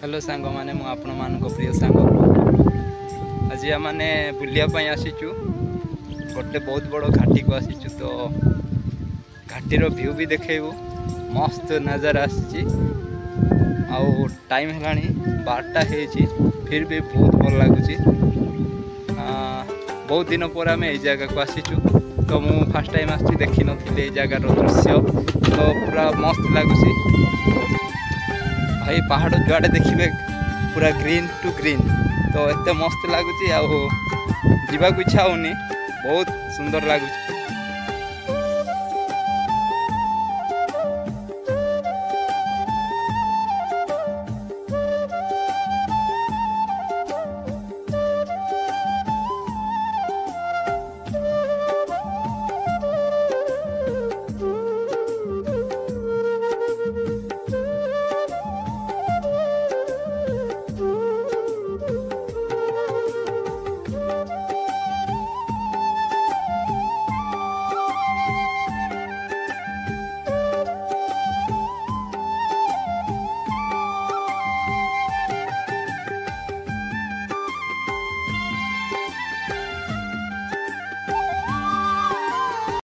Hello सांग मैंने प्रिय सांग आज आम बुलायापी आसीचु गोटे बहुत बड़ घाटी को आसीचु तो घाटीर व्यू भी देखेबू मस्त नजारा आसी आउ टाइम है 12टा फिर भी बहुत भल लगुच बहुत दिन पर आम ये जगह को आसीचु तो मु फास्ट टाइम आसी देखी नी जगार दृश्य तो पूरा मस्त लगुच भाई पहाड़ जुआड़े देखिए पूरा ग्रीन टू ग्रीन तो एत मस्त लगुच आवाक इच्छा होनी बहुत सुंदर लगुच।